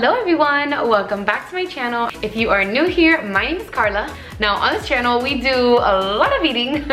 Hello everyone, welcome back to my channel. If you are new here, my name is Carla. Now on this channel we do a lot of eating.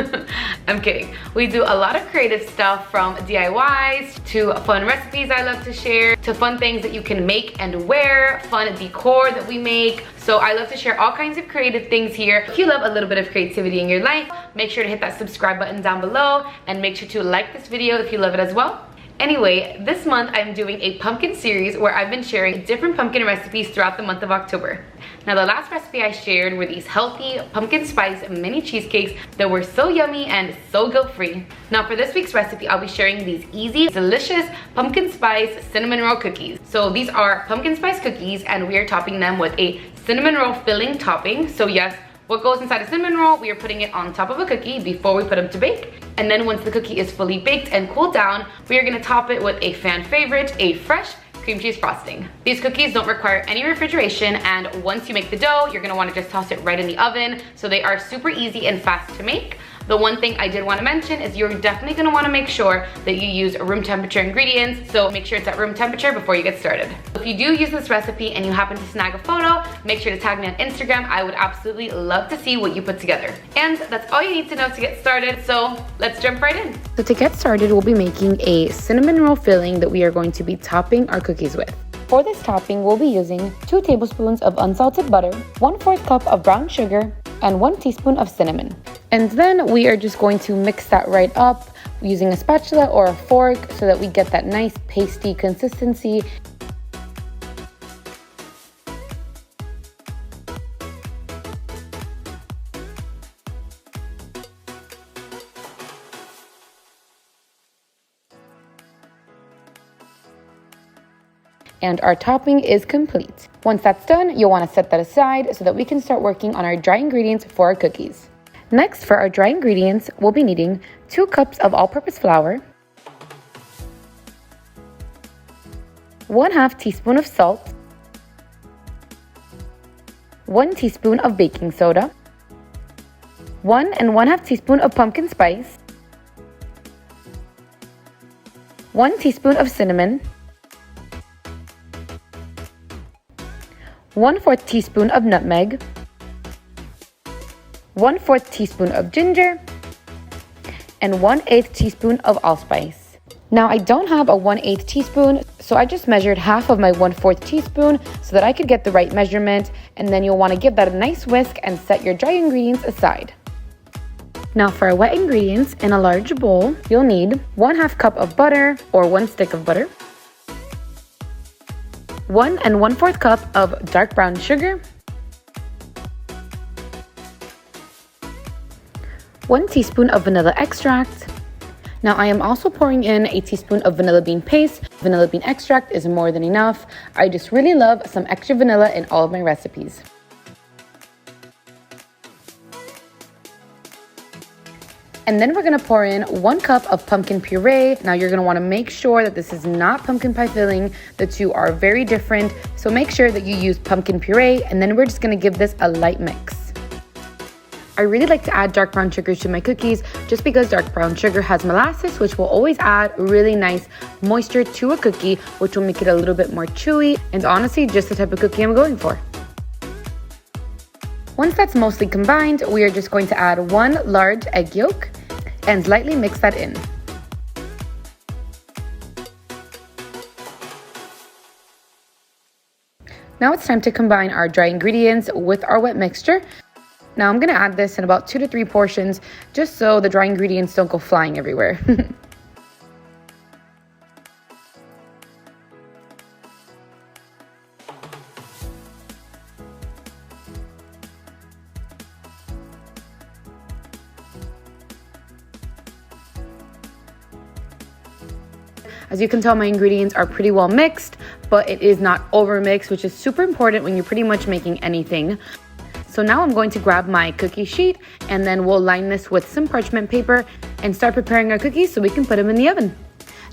I'm kidding. We do a lot of creative stuff, from DIYs to fun recipes I love to share, to fun things that you can make and wear, fun decor that we make. So I love to share all kinds of creative things here. If you love a little bit of creativity in your life, make sure to hit that subscribe button down below and make sure to like this video if you love it as well. Anyway, this month I'm doing a pumpkin series where I've been sharing different pumpkin recipes throughout the month of October. Now the last recipe I shared were these healthy pumpkin spice mini cheesecakes that were so yummy and so guilt-free. Now for this week's recipe, I'll be sharing these easy, delicious pumpkin spice cinnamon roll cookies. So these are pumpkin spice cookies and we are topping them with a cinnamon roll filling topping. So yes, what goes inside a cinnamon roll, we are putting it on top of a cookie before we put them to bake. And then once the cookie is fully baked and cooled down, we are gonna top it with a fan favorite, a fresh cream cheese frosting. These cookies don't require any refrigeration, and once you make the dough, you're gonna wanna just toss it right in the oven. So they are super easy and fast to make. The one thing I did want to mention is you're definitely going to want to make sure that you use room temperature ingredients, so make sure it's at room temperature before you get started. If you do use this recipe and you happen to snag a photo, make sure to tag me on Instagram. I would absolutely love to see what you put together. And that's all you need to know to get started, so let's jump right in. So to get started, we'll be making a cinnamon roll filling that we are going to be topping our cookies with. For this topping, we'll be using 2 tablespoons of unsalted butter, 1/4 cup of brown sugar, and 1 teaspoon of cinnamon. And then we are just going to mix that right up using a spatula or a fork so that we get that nice pasty consistency. And our topping is complete. Once that's done, you'll want to set that aside so that we can start working on our dry ingredients for our cookies. Next, for our dry ingredients, we'll be needing 2 cups of all-purpose flour, 1/2 teaspoon of salt, 1 teaspoon of baking soda, 1 1/2 teaspoon of pumpkin spice, 1 teaspoon of cinnamon, 1/4 teaspoon of nutmeg, 1/4 teaspoon of ginger, and 1/8 teaspoon of allspice. Now I don't have a 1/8 teaspoon, so I just measured half of my 1/4 teaspoon so that I could get the right measurement, and then you'll want to give that a nice whisk and set your dry ingredients aside. Now for our wet ingredients, in a large bowl, you'll need 1/2 cup of butter or 1 stick of butter, 1 1/4 cup of dark brown sugar, 1 teaspoon of vanilla extract. Now I am also pouring in a teaspoon of vanilla bean paste. Vanilla bean extract is more than enough. I just really love some extra vanilla in all of my recipes. And then we're gonna pour in 1 cup of pumpkin puree. Now you're gonna wanna make sure that this is not pumpkin pie filling. The two are very different. So make sure that you use pumpkin puree, and then we're just gonna give this a light mix. I really like to add dark brown sugars to my cookies just because dark brown sugar has molasses, which will always add really nice moisture to a cookie, which will make it a little bit more chewy, and honestly, just the type of cookie I'm going for. Once that's mostly combined, we are just going to add 1 large egg yolk and lightly mix that in. Now it's time to combine our dry ingredients with our wet mixture. Now I'm gonna add this in about 2 to 3 portions just so the dry ingredients don't go flying everywhere. As you can tell, my ingredients are pretty well mixed, but it is not over mixed, which is super important when you're pretty much making anything. So now I'm going to grab my cookie sheet, and then we'll line this with some parchment paper and start preparing our cookies so we can put them in the oven.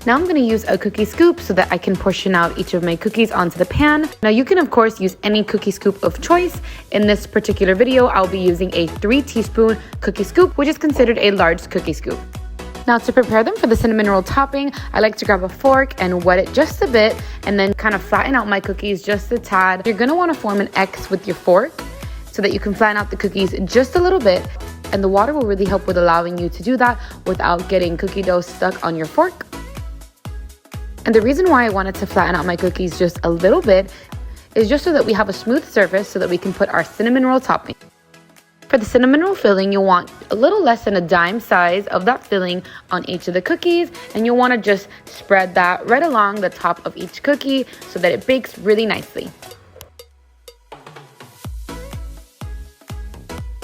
Now I'm going to use a cookie scoop so that I can portion out each of my cookies onto the pan. Now you can of course use any cookie scoop of choice. In this particular video, I'll be using a 3 teaspoon cookie scoop, which is considered a large cookie scoop. Now to prepare them for the cinnamon roll topping, I like to grab a fork and wet it just a bit and then kind of flatten out my cookies just a tad. You're gonna wanna form an X with your fork so that you can flatten out the cookies just a little bit, and the water will really help with allowing you to do that without getting cookie dough stuck on your fork. And the reason why I wanted to flatten out my cookies just a little bit is just so that we have a smooth surface so that we can put our cinnamon roll topping. For the cinnamon roll filling, you'll want a little less than a dime size of that filling on each of the cookies, and you'll want to just spread that right along the top of each cookie so that it bakes really nicely.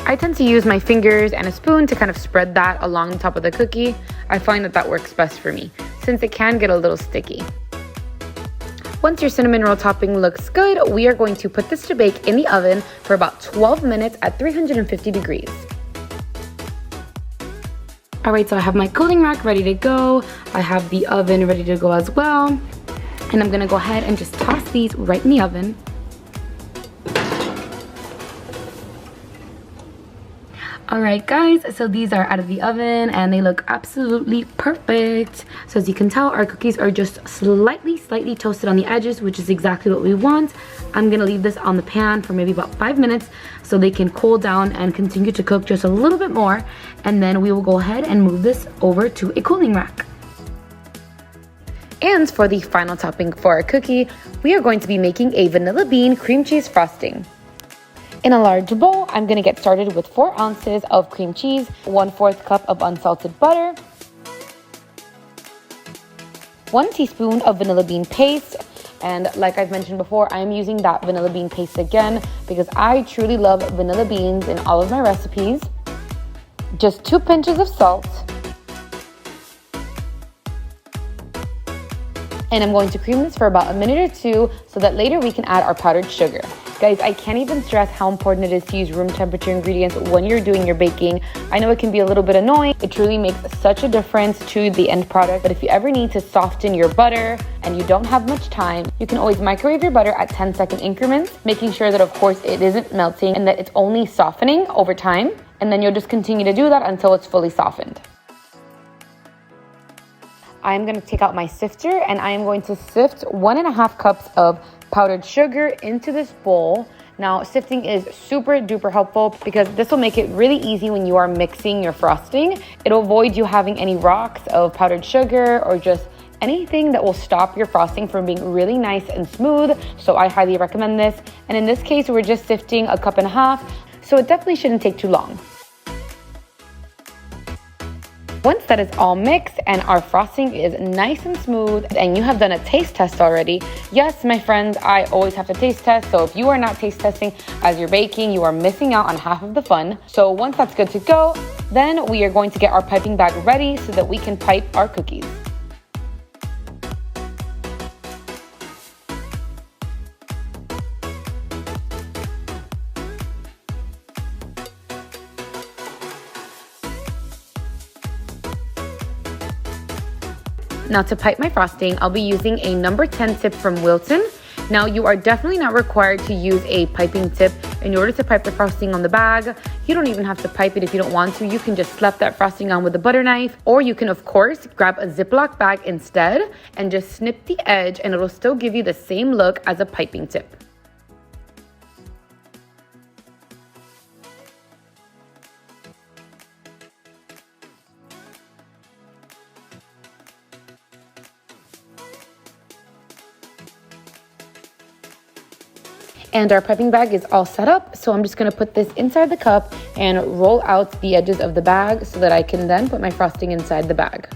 I tend to use my fingers and a spoon to kind of spread that along the top of the cookie. I find that that works best for me, since it can get a little sticky. Once your cinnamon roll topping looks good, we are going to put this to bake in the oven for about 12 minutes at 350 degrees. All right, so I have my cooling rack ready to go. I have the oven ready to go as well. And I'm gonna go ahead and just toss these right in the oven. All right guys, so these are out of the oven and they look absolutely perfect. So as you can tell, our cookies are just slightly toasted on the edges, which is exactly what we want. I'm gonna leave this on the pan for maybe about 5 minutes so they can cool down and continue to cook just a little bit more. And then we will go ahead and move this over to a cooling rack. And for the final topping for our cookie, we are going to be making a vanilla bean cream cheese frosting. In a large bowl, I'm gonna get started with 4 ounces of cream cheese, 1/4 cup of unsalted butter, 1 teaspoon of vanilla bean paste, and like I've mentioned before, I'm using that vanilla bean paste again because I truly love vanilla beans in all of my recipes. Just 2 pinches of salt, and I'm going to cream this for about a minute or 2 so that later we can add our powdered sugar. Guys, I can't even stress how important it is to use room temperature ingredients when you're doing your baking. I know it can be a little bit annoying. It truly makes such a difference to the end product. But if you ever need to soften your butter and you don't have much time, you can always microwave your butter at 10-second increments, making sure that of course it isn't melting and that it's only softening over time. And then you'll just continue to do that until it's fully softened. I'm going to take out my sifter and I am going to sift 1.5 cups of powdered sugar into this bowl. Now, sifting is super duper helpful because this will make it really easy when you are mixing your frosting. It'll avoid you having any rocks of powdered sugar or just anything that will stop your frosting from being really nice and smooth. So I highly recommend this. And in this case, we're just sifting 1.5 cups, so it definitely shouldn't take too long. Once that is all mixed and our frosting is nice and smooth and you have done a taste test already, yes, my friends, I always have to taste test. So if you are not taste testing as you're baking, you are missing out on half of the fun. So once that's good to go, then we are going to get our piping bag ready so that we can pipe our cookies. Now to pipe my frosting, I'll be using a number 10 tip from Wilton. Now you are definitely not required to use a piping tip in order to pipe the frosting on the bag. You don't even have to pipe it if you don't want to. You can just slap that frosting on with a butter knife, or you can of course grab a Ziploc bag instead and just snip the edge and it'll still give you the same look as a piping tip. And our piping bag is all set up, so I'm just gonna put this inside the cup and roll out the edges of the bag so that I can then put my frosting inside the bag.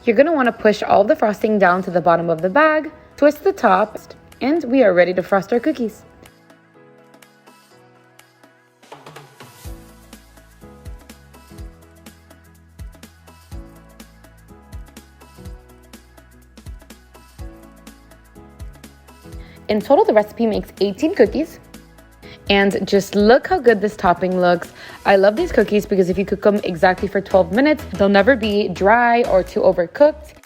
You're gonna wanna push all of the frosting down to the bottom of the bag, twist the top, and we are ready to frost our cookies. In total, the recipe makes 18 cookies. And just look how good this topping looks. I love these cookies because if you cook them exactly for 12 minutes, they'll never be dry or too overcooked.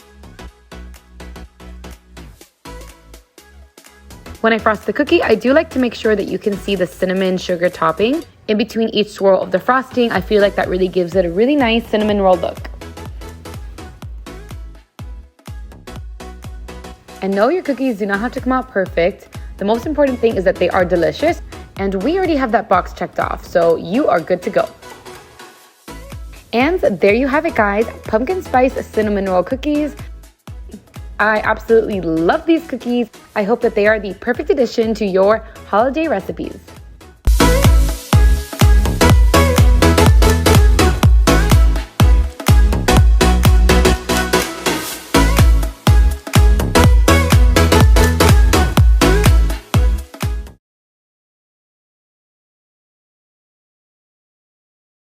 When I frost the cookie, I do like to make sure that you can see the cinnamon sugar topping in between each swirl of the frosting. I feel like that really gives it a really nice cinnamon roll look. And no, your cookies do not have to come out perfect. The most important thing is that they are delicious. And we already have that box checked off, so you are good to go. And there you have it, guys. Pumpkin spice cinnamon roll cookies. I absolutely love these cookies. I hope that they are the perfect addition to your holiday recipes.